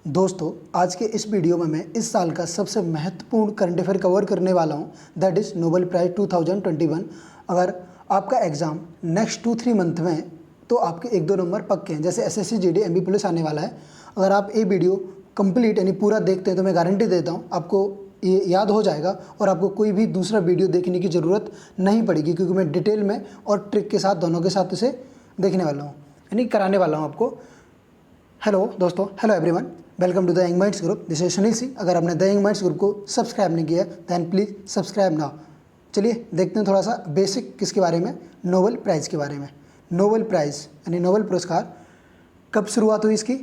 दोस्तों, आज के इस वीडियो में मैं इस साल का सबसे महत्वपूर्ण करंट अफेयर कवर करने वाला हूं, दैट इज़ नोबेल प्राइज़ 2021। अगर आपका एग्ज़ाम नेक्स्ट 2-3 मंथ में है तो आपके 1-2 नंबर पक्के हैं। जैसे एसएससी, जीडी, एमपी पुलिस आने वाला है। अगर आप ये वीडियो कंप्लीट यानी पूरा देखते हैं तो मैं गारंटी देता हूँ आपको ये याद हो जाएगा और आपको कोई भी दूसरा वीडियो देखने की ज़रूरत नहीं पड़ेगी, क्योंकि मैं डिटेल में और ट्रिक के साथ दोनों के साथ इसे देखने वाला हूँ यानी कराने वाला हूँ आपको। हेलो दोस्तों, hello everyone, welcome to the young minds group. This is Sunil Singh. अगर आपने द यंग माइंड्स ग्रुप को सब्सक्राइब नहीं किया दैन प्लीज़ सब्सक्राइब नाउ। चलिए देखते हैं थोड़ा सा बेसिक किसके बारे में, नोबेल प्राइज़ के बारे में। नोबेल प्राइज़ यानी नोबेल पुरस्कार कब शुरुआत हुई इसकी?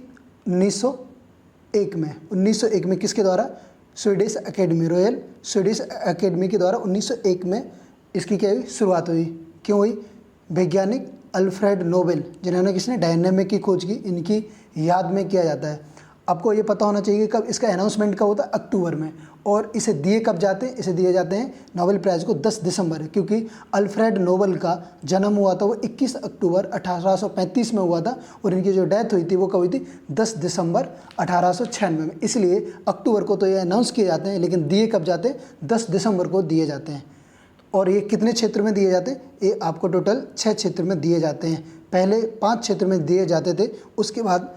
1901 में। 1901 में किसके द्वारा? Swedish academy, royal Swedish academy के द्वारा 1901 में इसकी क्या हुई? शुरुआत हुई। क्यों हुई? वैज्ञानिक अल्फ्रेड नोबेल, जिन्होंने किसने डायनेमिक की खोज की, इनकी याद में किया जाता है। आपको ये पता होना चाहिए कि कब इसका अनाउंसमेंट कब होता है? अक्टूबर में। और इसे दिए कब जाते हैं? इसे दिए जाते हैं नोबेल प्राइज़ को 10 दिसंबर, क्योंकि अल्फ्रेड नोबेल का जन्म हुआ था वो 21 अक्टूबर 1835 में हुआ था और इनकी जो डेथ हुई थी वो कब हुई थी? 10 दिसंबर 1896 में। इसलिए अक्टूबर को तो ये अनाउंस किए जाते हैं, लेकिन दिए कब जाते हैं? 10 दिसंबर को दिए जाते हैं। और ये कितने क्षेत्र में दिए जाते हैं? ये आपको टोटल 6 क्षेत्र में दिए जाते हैं। पहले 5 क्षेत्र में दिए जाते थे, उसके बाद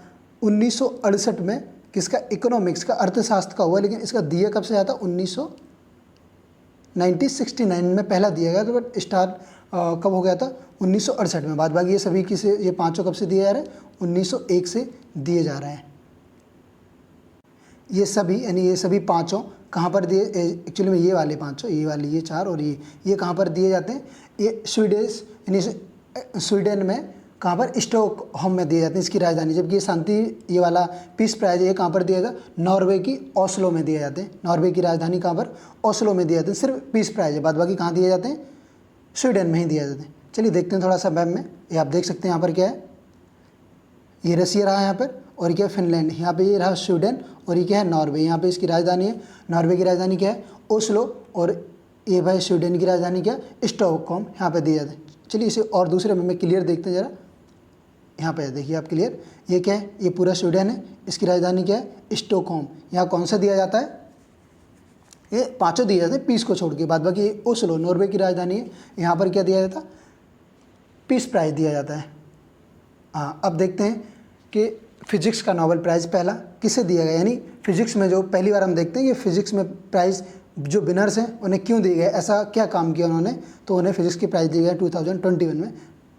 1968 में किसका? इकोनॉमिक्स का, अर्थशास्त्र का हुआ। लेकिन इसका दिया कब से आया था? 1969 में पहला दिया गया था, बट स्टार्ट कब हो गया था? 1968 में। बाद बाकी ये सभी किसे, ये पांचों कब से दिए जा रहे हैं? 1901 से दिए जा रहे हैं। ये सभी यानी ये सभी पाँचों कहाँ पर दिए? एक्चुअली में ये वाले पाँचों, ये वाले, ये 4 और ये कहाँ पर दिए जाते हैं? ये स्वीडिश यानी स्वीडन में कहाँ पर? स्टॉकहोम में दिए जाते हैं, इसकी राजधानी। जबकि ये शांति, ये वाला पीस प्राइज ये कहाँ पर दिया जाता है? नॉर्वे की ओस्लो में दिए जाते हैं। नॉर्वे की राजधानी कहाँ पर? ओस्लो में दिए जाते हैं। सिर्फ पीस प्राइज है, बाद बाकी कहाँ दिए जाते हैं? स्वीडन में ही दिए जाते हैं। चलिए देखते हैं थोड़ा सा मैप में। ये आप देख सकते हैं यहाँ पर क्या है? ये रसिया रहा यहाँ पर, और क्या है? फिनलैंड। यहाँ पे ये रहा स्वीडन, और ये क्या है? नॉर्वे। यहाँ पे इसकी राजधानी है, नॉर्वे की राजधानी क्या है? ओस्लो, और ये भाई स्वीडन की राजधानी क्या है? स्टॉकहोम। यहाँ पे दिया जाता है। चलिए इसे और दूसरे में क्लियर देखते हैं ज़रा। यहाँ पे देखिए आप क्लियर, ये क्या है? ये पूरा स्वीडन है, इसकी राजधानी क्या है? स्टॉकहोम। यहाँ कौन सा दिया जाता है? ये पाँचों दिए जाते हैं पीस को छोड़ के, बाद बाकी ये ओस्लो नॉर्वे की राजधानी है। यहाँ पर क्या दिया जाता है? पीस प्राइज़ दिया जाता है। हाँ, अब देखते हैं कि फिजिक्स का नोबेल प्राइज़ पहला किसे दिया गया, यानी फिजिक्स में जो पहली बार हम देखते हैं कि फिजिक्स में प्राइज़ जो विनर्स हैं उन्हें क्यों दिए गए, ऐसा क्या काम किया उन्होंने, तो उन्हें फिजिक्स की प्राइज़ दिया गया 2021 में।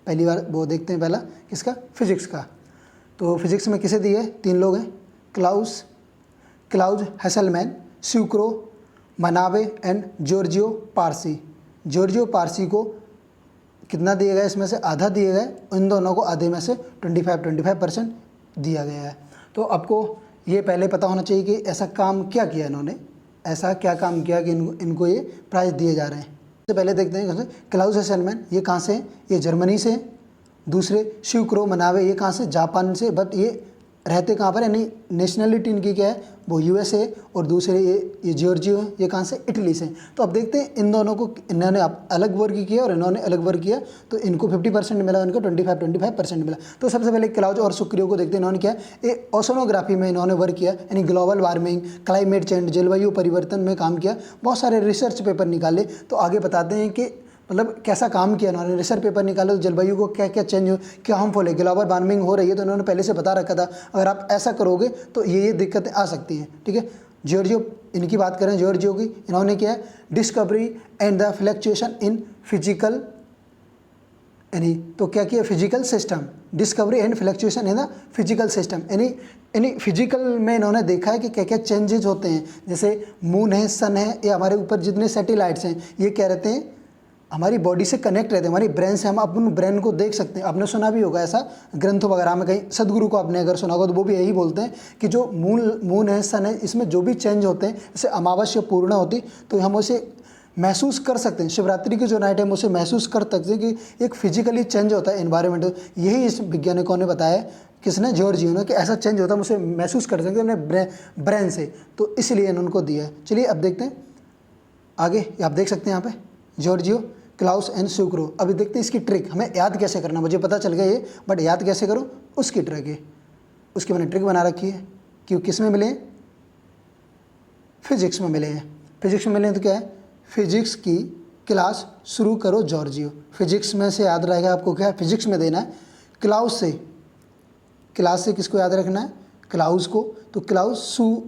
पहली बार वो देखते हैं, पहला किसका? फिजिक्स का। तो फिजिक्स में किसे दिए? 3 लोग हैं, क्लाउज हेसलमैन, स्यूक्रो मनावे and Giorgio Parsi. Giorgio Parsi को कितना दिया गया? इसमें से आधा दिया गया, इन दोनों को आधे में से 25% दिया गया है। तो आपको ये पहले पता होना चाहिए कि ऐसा काम क्या किया इन्होंने, ऐसा क्या काम किया कि इनको ये प्राइज़ दिए जा रहे हैं। सबसे पहले देखते हैं क्लाउज हेसलमैन, ये कहाँ से हैं? ये जर्मनी से हैं। दूसरे स्यूक्रो मनावे, ये कहाँ से? जापान से, बट ये रहते कहाँ पर, यानी नेशनलिटी इनकी क्या है? वो यूएसए। और दूसरे ये जॉर्जियो है, ये कहाँ से? इटली से। तो अब देखते हैं इन दोनों को, इन्होंने अलग वर्ग किया और इन्होंने अलग वर्ग किया, तो इनको 50% मिला, इनको 25% मिला। तो सबसे पहले क्लाउज और सुक्रियो को देखते हैं, इन्होंने क्या है? ये ओशनोग्राफी में इन्होंने वर्क किया, यानी ग्लोबल वार्मिंग, क्लाइमेट चेंज, जलवायु परिवर्तन में काम किया। बहुत सारे रिसर्च पेपर निकाले। तो आगे बताते हैं कि मतलब कैसा काम किया इन्होंने। रिसर्च पेपर निकाले तो जलवायु को क्या क्या चेंज हो, क्या हार्मफुल है, ग्लोबल वार्मिंग हो रही है, तो इन्होंने पहले से बता रखा था अगर आप ऐसा करोगे तो ये दिक्कतें आ सकती हैं। ठीक है, जॉर्जियो, इनकी बात करें जॉर्जियो की, इन्होंने क्या है? Discovery and the fluctuation in physical, यानी तो क्या किया? Physical system, discovery and fluctuation in the physical system, यानी फिजिकल में इन्होंने देखा है कि क्या क्या चेंजेज होते हैं। जैसे मून है, सन है, या हमारे ऊपर जितने सैटेलाइट्स हैं, ये क्या रहते हैं? हमारी बॉडी से कनेक्ट रहते हैं, हमारी ब्रेन से, हम अपन ब्रेन को देख सकते हैं। आपने सुना भी होगा ऐसा ग्रंथों वगैरह में, कहीं सदगुरु को आपने अगर सुना होगा तो वो भी यही बोलते हैं कि जो मून है, सन है, इसमें जो भी चेंज होते हैं, जैसे अमावस्या पूर्ण होती तो हम उसे महसूस कर सकते हैं। शिवरात्रि की जो नाइट है हम उसे महसूस कर सकते हैं कि एक फिजिकली चेंज होता है एनवायरनमेंट। यही इस वैज्ञानिकों ने बताया, किसने? जॉर्जियो ने, कि ऐसा चेंज होता है, हम उसे महसूस कर सकते हैं अपने ब्रेन से, तो इसलिए इन्होंने उनको दिया है। चलिए अब देखते हैं आगे। आप देख सकते हैं यहाँ पे जॉर्जियो, क्लाउस एंड स्यूक्रो। अभी देखते हैं इसकी ट्रिक, हमें याद कैसे करना। मुझे पता चल गया ये, बट याद कैसे करो उसकी ट्रिक है, उसकी मैंने ट्रिक बना रखी है। कि किस में मिले हैं, फिजिक्स में मिले हैं। फिजिक्स में मिले हैं तो क्या है, फिजिक्स की क्लास शुरू करो जॉर्जियो। फिजिक्स में से याद रहेगा आपको क्या है, फिजिक्स में देना है क्लाउस से, क्लास से किसको याद रखना है, क्लाउस को। तो क्लाउस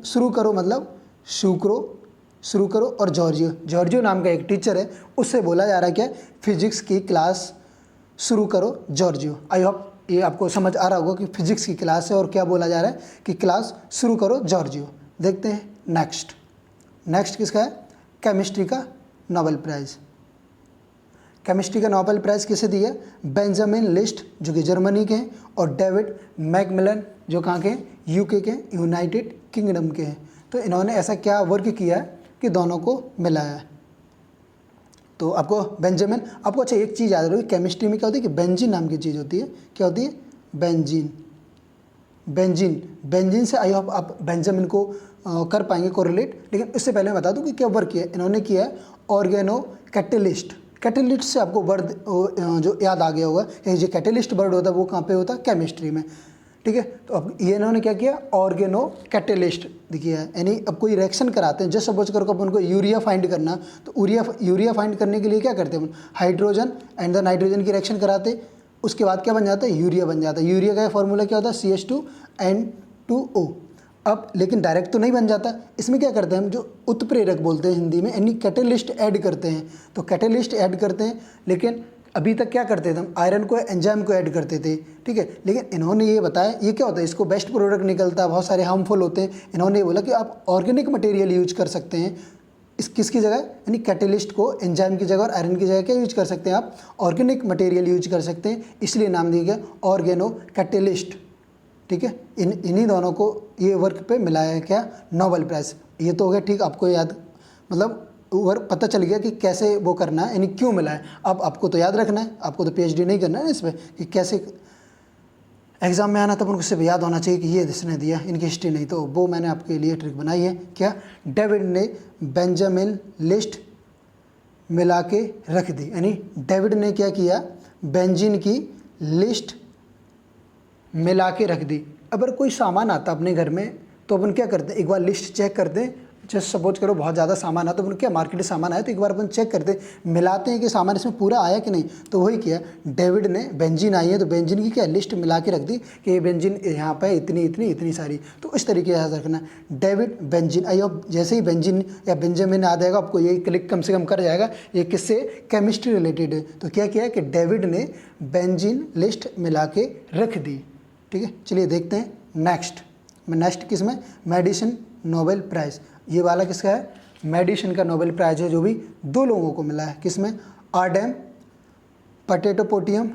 शुरू करो मतलब शुरू करो और जॉर्जियो नाम का एक टीचर है, उससे बोला जा रहा है क्या, फिजिक्स की क्लास शुरू करो जॉर्जियो। आई होप ये आपको समझ आ रहा होगा कि फिजिक्स की क्लास है और क्या बोला जा रहा है कि क्लास शुरू करो जॉर्जियो। देखते हैं नेक्स्ट किसका है, केमिस्ट्री का नोबेल प्राइज़। केमिस्ट्री का नोबेल प्राइज़ किसे दिया, बेंजामिन लिस्ट जो कि जर्मनी के हैं, और डेविड मैकमिलन जो कहाँ के हैं, यूके के, यूनाइटेड किंगडम के हैं। तो इन्होंने ऐसा क्या वर्क किया है कि दोनों को मिलाया है। तो आपको बेंजामिन, आपको अच्छा एक चीज़ याद रखिए, केमिस्ट्री में क्या होती है कि बेंजीन नाम की चीज़ होती है। क्या होती है, बेंजीन से आई होप आप बेंजामिन को कर पाएंगे कोरिलेट। लेकिन इससे पहले मैं बता दूं कि क्या वर्क किया इन्होंने, किया है ऑर्गेनो कैटेलिस्ट से आपको वर्ड जो याद आ गया होगा, ये जो कैटेलिस्ट वर्ड होता है वो कहाँ पे होता है, केमिस्ट्री में। ठीक है, तो अब ये इन्होंने क्या किया, ऑर्गेनो कैटेलिस्ट दिया है, यानी अब कोई रिएक्शन कराते हैं, जैसे सपोज करो उनको यूरिया फाइंड करना, तो यूरिया फाइंड करने के लिए क्या करते हैं, हाइड्रोजन एंड द नाइट्रोजन की रिएक्शन कराते, उसके बाद क्या बन जाता है, यूरिया बन जाता है। यूरिया का फॉर्मूला क्या होता है, CH2N2O। अब लेकिन डायरेक्ट तो नहीं बन जाता, इसमें क्या करते हैं हम, जो उत्प्रेरक बोलते हैं हिंदी में, यानी कैटेलिस्ट ऐड करते हैं। तो कैटेलिस्ट ऐड करते हैं, लेकिन अभी तक क्या करते थे हम, आयरन को, एंजाइम को ऐड करते थे। ठीक है, लेकिन इन्होंने ये बताया ये क्या होता है, इसको बेस्ट प्रोडक्ट निकलता है, बहुत सारे हार्मफुल होते हैं। इन्होंने ये बोला कि आप ऑर्गेनिक मटेरियल यूज कर सकते हैं इस किसकी जगह, यानी कैटेलिस्ट को एंजाइम की जगह और आयरन की जगह क्या यूज कर सकते हैं, आप ऑर्गेनिक मटेरियल यूज कर सकते हैं, इसलिए नाम दिया गया ऑर्गेनो कैटेलिस्ट। ठीक है, इन्हीं दोनों को ये वर्क पे मिलाया है क्या, नोबेल प्राइज़। ये तो हो गया ठीक, आपको याद मतलब वर्क पता चल गया कि कैसे वो करना है, यानी क्यों मिला है। अब आपको तो याद रखना है, आपको तो PhD नहीं करना है इस पर कि कैसे एग्ज़ाम में आना, तब उनको सिर्फ याद होना चाहिए कि ये इसने दिया, इनकी हिस्ट्री नहीं। तो वो मैंने आपके लिए ट्रिक बनाई है, क्या, डेविड ने बेंजामिन लिस्ट मिला के रख दी, यानी डेविड ने क्या किया, बेंजीन की लिस्ट मिला के रख दी। अगर कोई सामान आता अपने घर में तो अपन क्या करते हैं, एक बार लिस्ट चेक करते हैं। जैसे सपोज करो बहुत ज़्यादा सामान आता तो अपन क्या, मार्केट से सामान आया तो एक बार अपन चेक करते हैं, मिलाते हैं कि सामान इसमें पूरा आया कि नहीं। तो वही किया डेविड ने, बेंजीन आई है तो बेंजीन की क्या लिस्ट मिला के रख दी कि ये बेंजीन यहाँ पर इतनी सारी। तो इस तरीके से याद रखना, डेविड बेंजीन। आई होप जैसे ही बेंजीन या बेंजामिन आ जाएगा आपको ये क्लिक कम से कम कर जाएगा, ये किससे, केमिस्ट्री रिलेटेड है। तो क्या किया कि डेविड ने बेंजीन लिस्ट मिला के रख दी। ठीक है, चलिए देखते हैं नेक्स्ट किस में, मेडिसिन नोबेल प्राइज़। ये वाला किसका है, मेडिसिन का नोबेल प्राइज़ है, जो भी 2 लोगों को मिला है। किसमें, आर्डेम पटेटोपोटियम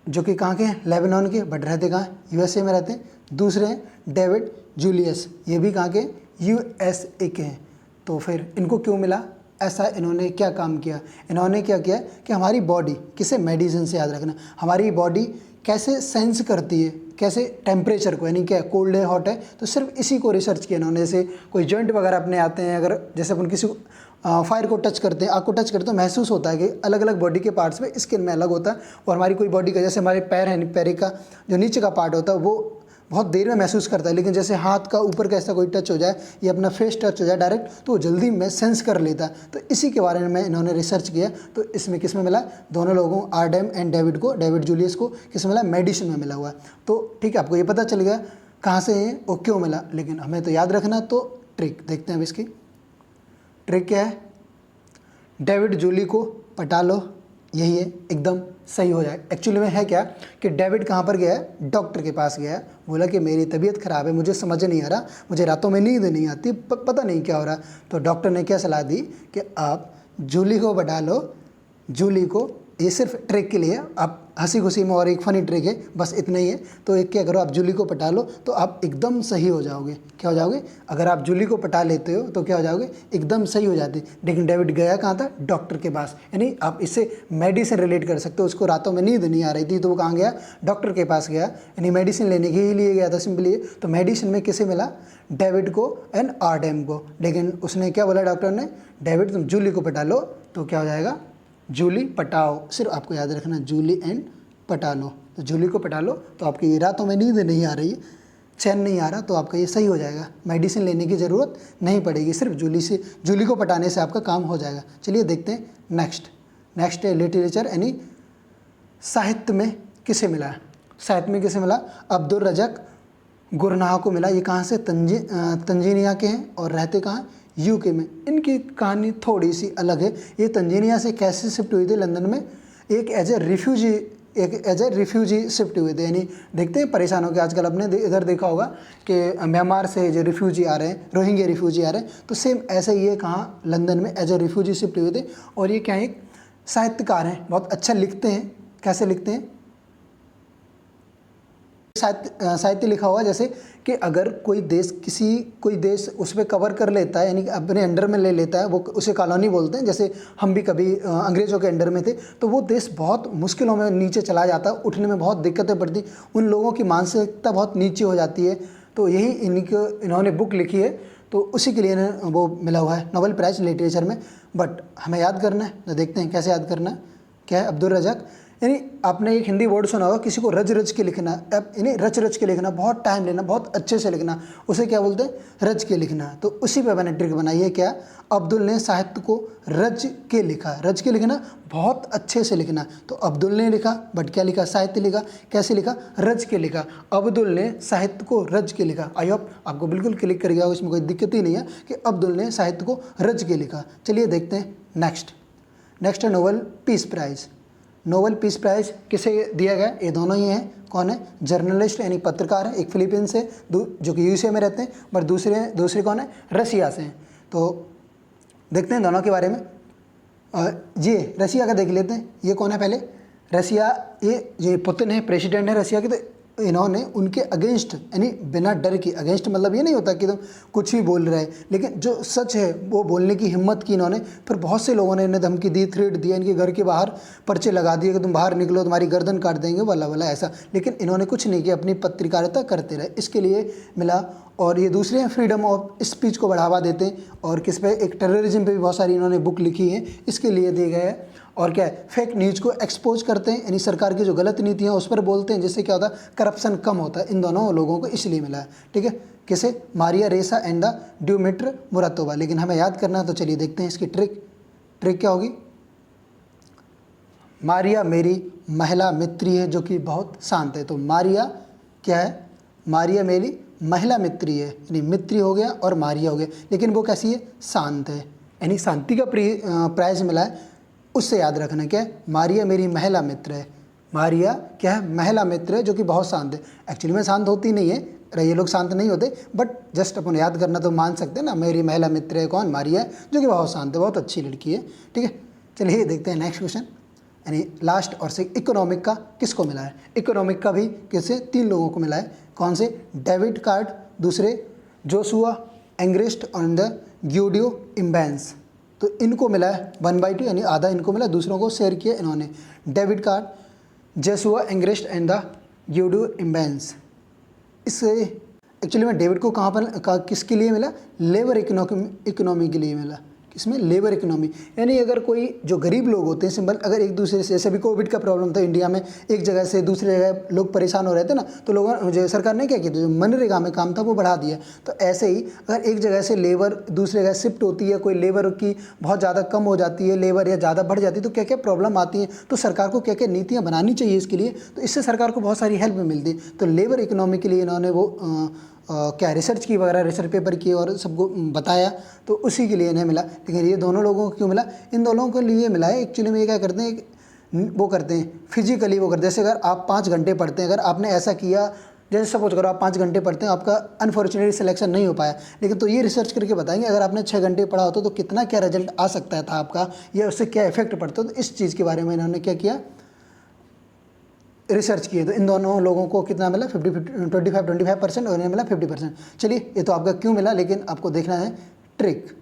जो कि कहाँ के हैं, लेबनान के, बट रहते कहाँ, USA में रहते हैं। दूसरे हैं डेविड जूलियस, ये भी कहाँ के, USA के हैं। तो फिर इनको क्यों मिला, ऐसा इन्होंने क्या काम किया, इन्होंने क्या किया कि हमारी बॉडी, किसे, मेडिसिन से याद रखना, हमारी बॉडी कैसे सेंस करती है, कैसे टेम्परेचर को, यानी क्या कोल्ड है हॉट है, तो सिर्फ इसी को रिसर्च किया इन्होंने। जैसे कोई जॉइंट वगैरह अपने आते हैं, अगर जैसे अपन किसी फायर को टच करते हैं, आग को टच करते हैं, तो महसूस होता है कि अलग अलग बॉडी के पार्ट्स में स्किन में अलग होता है। और हमारी कोई बॉडी का, जैसे हमारे पैर है, पैर का जो नीचे का पार्ट होता है वो बहुत देर में महसूस करता है, लेकिन जैसे हाथ का ऊपर का ऐसा कोई टच हो जाए या अपना फेस टच हो जाए डायरेक्ट, तो वो जल्दी में सेंस कर लेता है। तो इसी के बारे में इन्होंने रिसर्च किया। तो इसमें किस में मिला, दोनों लोगों, आर्डेम एंड डेविड को, डेविड जूलियस को किस में मिला, मेडिसिन में मिला हुआ है। तो ठीक है, आपको ये पता चल गया कहाँ से है और क्यों मिला, लेकिन हमें तो याद रखना। तो ट्रिक देखते हैं अब इसकी। ट्रिक क्या है, डेविड जूली को पटा लो, यही है, एकदम सही हो जाए। एक्चुअली में है क्या कि डेविड कहाँ पर गया है, डॉक्टर के पास गया, बोला कि मेरी तबीयत ख़राब है, मुझे समझ नहीं आ रहा, मुझे रातों में नींद नहीं आती, पता नहीं क्या हो रहा। तो डॉक्टर ने क्या सलाह दी कि आप जूली को बैठा लो, जूली को, ये सिर्फ ट्रिक के लिए, आप हंसी खुशी में, और एक फ़नी ट्रिक है, बस इतना ही है। तो एक क्या करो, आप जूली को पटा लो तो आप एकदम सही हो जाओगे। क्या हो जाओगे, अगर आप जूली को पटा लेते हो तो क्या हो जाओगे, एकदम सही हो जाते। लेकिन डेविड गया कहाँ था, डॉक्टर के पास, यानी आप इससे मेडिसिन रिलेट कर सकते हो। उसको रातों में नींद नहीं आ रही थी तो वो कहाँ गया, डॉक्टर के पास गया, यानी मेडिसिन लेने के लिए गया था सिंपली। तो मेडिसिन में किसे मिला, डेविड को एंड आर्डेम को। लेकिन उसने क्या बोला डॉक्टर ने, डेविड तुम जूली को पटा लो, तो क्या हो जाएगा, जूली पटाओ। सिर्फ आपको याद रखना, जूली एंड पटा लो। तो जूली को पटा लो तो आपकी रातों में नींद नहीं आ रही है, चैन नहीं आ रहा तो आपका ये सही हो जाएगा, मेडिसिन लेने की ज़रूरत नहीं पड़ेगी, सिर्फ जूली को पटाने से आपका काम हो जाएगा। चलिए देखते हैं नेक्स्ट है लिटरेचर यानी साहित्य में किसे मिला है। साहित्य में किसे मिला? अब्दुल रज़ाक गुरनाह को मिला। ये कहाँ से? तंजीनिया के हैं और रहते कहाँ? यूके में। इनकी कहानी थोड़ी सी अलग है। ये तंजीनिया से कैसे शिफ्ट हुई थी लंदन में? एक एज ए रिफ्यूजी शिफ्ट हुए थे, यानी देखते हैं परेशान हो के आजकल आपने इधर देखा होगा कि म्यांमार से जो रिफ्यूजी आ रहे हैं, रोहिंग्या रिफ्यूजी आ रहे हैं, तो सेम ऐसे ही ये कहाँ लंदन में एज ए रिफ्यूजी शिफ्ट हुए थे। और ये क्या है? एक साहित्यकार हैं, बहुत अच्छा लिखते हैं। कैसे लिखते हैं? साहित्य लिखा हुआ जैसे कि अगर कोई देश उस पर कवर कर लेता है, यानी कि अपने अंडर में ले लेता है, वो उसे कॉलोनी बोलते हैं। जैसे हम भी कभी अंग्रेज़ों के अंडर में थे, तो वो देश बहुत मुश्किलों में नीचे चला जाता है, उठने में बहुत दिक्कतें पड़ती, उन लोगों की मानसिकता बहुत नीचे हो जाती है। तो यही इन्होंने बुक लिखी है, तो उसी के लिए वो मिला हुआ है नोबेल प्राइज़ लिटरेचर में। बट हमें याद करना है, तो देखते हैं कैसे याद करना है। क्या है? अब्दुल रज़ाक, यानी आपने एक हिंदी वर्ड सुना होगा, किसी को रच रच के लिखना, यानी रच के लिखना, बहुत टाइम लेना, बहुत अच्छे से लिखना, उसे क्या बोलते हैं? रच के लिखना। तो उसी पे मैंने ट्रिक बनाई है। क्या? अब्दुल ने साहित्य को रच के लिखा। रच के लिखना, बहुत अच्छे से लिखना। तो अब्दुल ने लिखा, बट क्या लिखा? साहित्य लिखा। कैसे लिखा? रच के लिखा। अब्दुल ने साहित्य को रच के लिखा। आई होप आपको बिल्कुल क्लिक कर गया हो, इसमें कोई दिक्कत ही नहीं है कि अब्दुल ने साहित्य को रच के लिखा। चलिए देखते हैं नेक्स्ट है Nobel peace prize. Nobel peace prize किसे दिया गया? ये दोनों ही हैं। कौन है? जर्नलिस्ट यानी पत्रकार है, एक फिलीपींस से जो कि यूएसए में रहते हैं, बट दूसरे कौन है? रसिया से हैं। तो देखते हैं दोनों के बारे में। ये रसिया का देख लेते हैं। ये कौन है पहले? रसिया, ये पुतिन है, प्रेसिडेंट है रसिया के। तो इन्होंने उनके अगेंस्ट, यानी बिना डर की, अगेंस्ट मतलब ये नहीं होता कि तुम कुछ भी बोल रहे हैं, लेकिन जो सच है वो बोलने की हिम्मत की इन्होंने। फिर बहुत से लोगों ने इन्हें धमकी दी, थ्रेट दिया, इनके घर के बाहर पर्चे लगा दिए कि तुम बाहर निकलो, तुम्हारी गर्दन काट देंगे, वाला ऐसा। लेकिन इन्होंने कुछ नहीं किया, अपनी पत्रकारिता करते रहे, इसके लिए मिला। और ये दूसरे हैं, फ्रीडम ऑफ स्पीच को बढ़ावा देते हैं। और किस पे? एक टेररिज्म पे भी बहुत सारी इन्होंने बुक लिखी है, इसके लिए दिए गए हैं। और क्या है? फेक न्यूज़ को एक्सपोज करते हैं, यानी सरकार की जो गलत नीतियाँ उस पर बोलते हैं, जिससे क्या होता है? करप्शन कम होता है। इन दोनों लोगों को इसलिए मिला है। ठीक है? किसे? मारिया रेसा एंड द ड्यूमित्र मुरातोवा। लेकिन हमें याद करना है, तो चलिए देखते हैं इसकी ट्रिक क्या होगी। मारिया मेरी महिला मित्री है जो कि बहुत शांत है। तो मारिया क्या है? मारिया मेरी महिला मित्री है, यानी मित्री हो गया और मारिया हो गया, लेकिन वो कैसी है? शांत है, यानी शांति का प्राइज मिला है। उससे याद रखना क्या है? मारिया मेरी महिला मित्र है। मारिया क्या है? महिला मित्र है जो कि बहुत शांत है। एक्चुअली में शांत होती नहीं है, ये लोग शांत नहीं होते, बट जस्ट अपन याद करना तो मान सकते हैं ना। मेरी महिला मित्र है कौन? मारिया है, जो कि बहुत शांत है, बहुत अच्छी लड़की है। ठीक है? चलिए देखते हैं नेक्स्ट क्वेश्चन, यानी लास्ट और से इकोनॉमिक का किसको मिला है? इकोनॉमिक का भी किससे? 3 लोगों को मिला है। कौन से? डेविड कार्ड, दूसरे जोशुआ एंग्रेस्ट और द ग्यूडियो इम्बेंस। तो इनको मिला है 1/2, यानी आधा इनको मिला, दूसरों को शेयर किया इन्होंने। David Card, Joshua Angrist and the Guido Imbens. इससे एक्चुअली में डेविड को कहाँ पर किसके लिए मिला? लेबर इकोनॉमी के लिए मिला। इसमें लेबर इकोनॉमी, यानी अगर कोई जो गरीब लोग होते हैं सिंपल, अगर एक दूसरे से, जैसे भी कोविड का प्रॉब्लम था इंडिया में, एक जगह से दूसरी जगह लोग परेशान हो रहे थे ना, तो लोगों जो सरकार ने क्या किया, जो मनरेगा में काम था वो बढ़ा दिया। तो ऐसे ही अगर एक जगह से लेबर दूसरी जगह शिफ्ट होती है, कोई लेबर की बहुत ज़्यादा कम हो जाती है लेबर, या ज़्यादा बढ़ जाती है, तो क्या क्या प्रॉब्लम आती है, तो सरकार को क्या क्या नीतियाँ बनानी चाहिए इसके लिए, तो इससे सरकार को बहुत सारी हेल्प मिलती है। तो लेबर इकोनॉमी के लिए इन्होंने वो क्या रिसर्च की वगैरह, रिसर्च पेपर किए और सबको बताया, तो उसी के लिए इन्हें मिला। लेकिन ये दोनों लोगों को क्यों मिला? इन दोनों के लिए मिला है एक्चुअली में। ये क्या करते हैं, वो करते हैं फिजिकली, वो करते हैं। जैसे अगर आप 5 घंटे पढ़ते हैं, अगर आपने ऐसा किया, जैसे सपोज करो आप 5 घंटे पढ़ते हैं, आपका अनफॉर्चुनेटली सिलेक्शन नहीं हो पाया, लेकिन तो ये रिसर्च करके बताएंगे अगर आपने 6 घंटे पढ़ा होता तो कितना क्या रिजल्ट आ सकता था आपका, या उससे क्या इफेक्ट पड़ता। तो इस चीज़ के बारे में इन्होंने क्या किया, रिसर्च किए। तो इन दोनों लोगों को कितना मिला? 25% और इन्हें मिला 50%। चलिए, ये तो आपका क्यों मिला, लेकिन आपको देखना है ट्रिक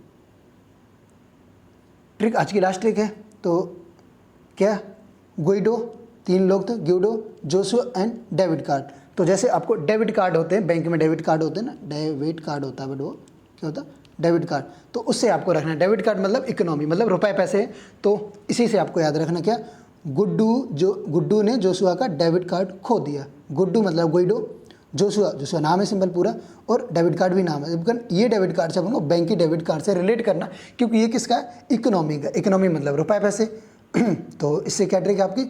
आज की लास्ट ट्रिक है। तो क्या? गुइडो, 3 लोग थे, Guido, Joshua and David card. तो जैसे आपको डेबिट कार्ड होते हैं, बैंक में डेबिट कार्ड होते हैं ना, डेबिट कार्ड होता है, बट वो क्या होता है? Debit card. तो उससे आपको रखना है, डेबिट कार्ड मतलब इकोनॉमी, मतलब रुपए पैसे। तो इसी से आपको याद रखना क्या? गुड्डू ने जोशुआ का डेबिट कार्ड खो दिया। गुड्डू मतलब गुइडो, जोशुआ नाम है सिंपल पूरा, और डेबिट कार्ड भी नाम है। जब ये डेबिट कार्ड से अपन को बैंक की डेबिट कार्ड से रिलेट करना, क्योंकि ये किसका है, इकोनॉमी का। इकोनॉमी मतलब रुपए पैसे। तो इससे क्या ट्रिक है आपकी,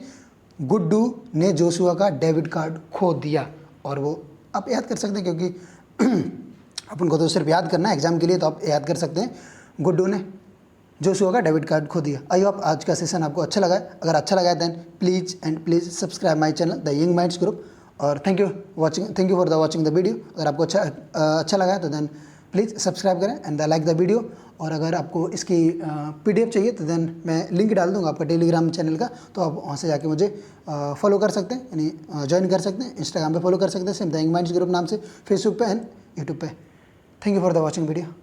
गुड्डू ने जोशुआ का डेबिट कार्ड खो दिया। और वो आप याद कर सकते हैं, क्योंकि अपन को तो सिर्फ याद करना है एग्जाम के लिए, तो आप याद कर सकते हैं, गुड्डू ने जोशुआ का डेबिट कार्ड खो दिया। आई होप आज का सेशन आपको अच्छा लगा है। अगर अच्छा लगा है then please subscribe my channel the young minds group. और thank you for the watching the video. अगर आपको अच्छा लगा है तो देन प्लीज़ सब्सक्राइब करें एंड लाइक द वीडियो। और अगर आपको इसकी PDF चाहिए तो देन मैं लिंक डाल दूँगा आपका टेलीग्राम चैनल का, तो आप वहाँ से जाके मुझे फॉलो कर सकते हैं, यानी ज्वाइन कर सकते हैं। इंस्टाग्राम पे फॉलो कर सकते हैं same the young minds group नाम से, फेसबुक पे एंड यूट्यूब पे। Thank you for the watching video.